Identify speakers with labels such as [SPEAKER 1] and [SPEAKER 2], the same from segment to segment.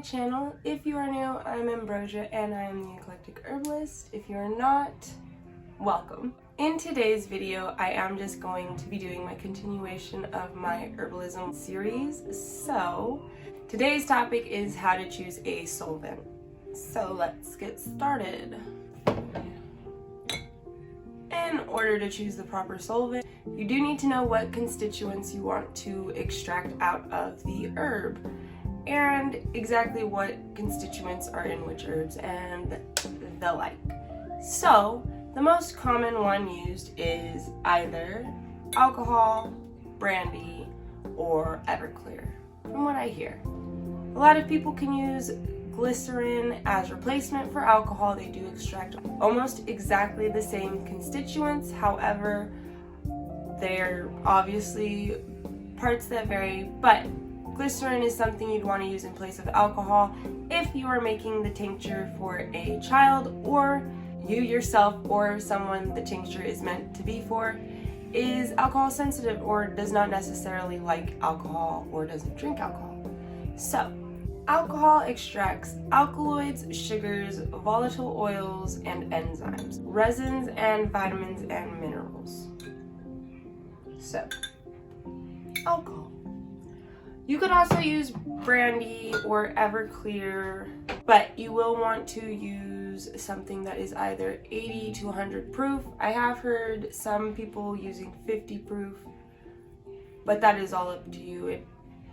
[SPEAKER 1] channel. If you are new, I'm ℊ𝕬𝕓𝕤 and I am the Eclectic Herbalist. If you are not, welcome. In today's video, I am just going to be doing my continuation of my Herbalism series. So, today's topic is how to choose a solvent. So let's get started. In order to choose the proper solvent, you do need to know what constituents you want to extract out of the herb and exactly what constituents are in which herbs and the like. So, the most common one used is either alcohol, brandy, or Everclear, from what I hear. A lot of people can use glycerin as replacement for alcohol. They do extract almost exactly the same constituents, however, they're obviously parts that vary, but glycerin is something you'd want to use in place of alcohol if you are making the tincture for a child, or you yourself or someone the tincture is meant to be for is alcohol sensitive or does not necessarily like alcohol or doesn't drink alcohol. So, alcohol extracts alkaloids, sugars, volatile oils, and enzymes, resins, and vitamins and minerals. So, alcohol. You could also use brandy or Everclear, but you will want to use something that is either 80 to 100 proof. I have heard some people using 50 proof, but that is all up to you. It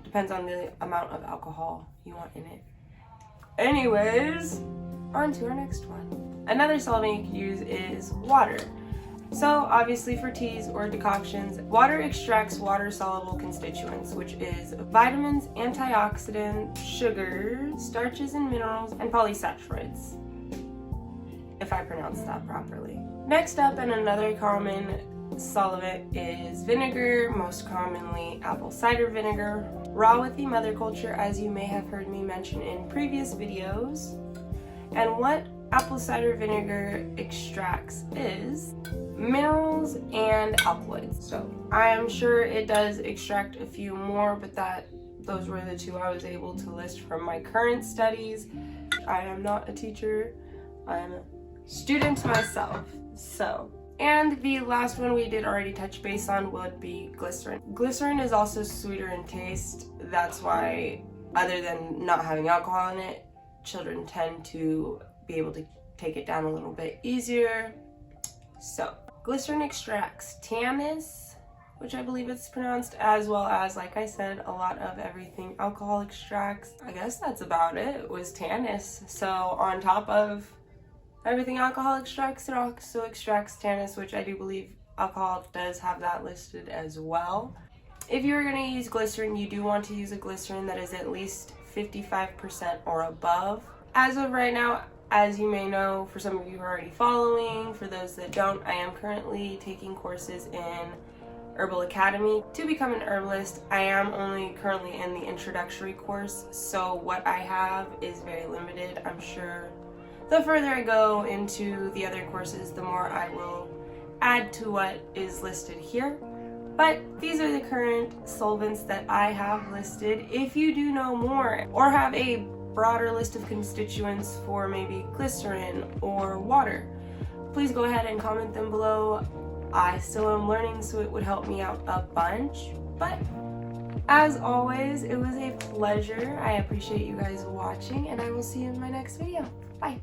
[SPEAKER 1] depends on the amount of alcohol you want in it. Anyways, on to our next one. Another solvent you can use is water. So obviously for teas or decoctions, water extracts water-soluble constituents, which is vitamins, antioxidants, sugars, starches and minerals, and polysaccharides, if I pronounced that properly. Next up, and another common solvent is vinegar, most commonly apple cider vinegar, raw with the mother culture, as you may have heard me mention in previous videos. And what apple cider vinegar extracts is minerals and alkaloids. So I am sure it does extract a few more, but those were the two I was able to list from my current studies. I am not a teacher, I'm a student myself. And the last one we did already touch base on would be glycerin. Glycerin is also sweeter in taste. That's why, other than not having alcohol in it, children tend to be able to take it down a little bit easier. So, glycerin extracts tannins, which I believe it's pronounced, as well as, like I said, a lot of everything alcohol extracts. I guess that's about it. It was tannins. So, on top of everything alcohol extracts, it also extracts tannins, which I do believe alcohol does have that listed as well. If you're going to use glycerin, you do want to use a glycerin that is at least 55% or above. As of right now, as you may know, for some of you who are already following, for those that don't, I am currently taking courses in Herbal Academy to become an herbalist. I am only currently in the introductory course, so what I have is very limited. I'm sure the further I go into the other courses, the more I will add to what is listed here. But these are the current solvents that I have listed. If you do know more or have a broader list of constituents for maybe glycerin or water, please go ahead and comment them below. I still am learning, so it would help me out a bunch. But as always, it was a pleasure. I appreciate you guys watching, and I will see you in my next video. Bye.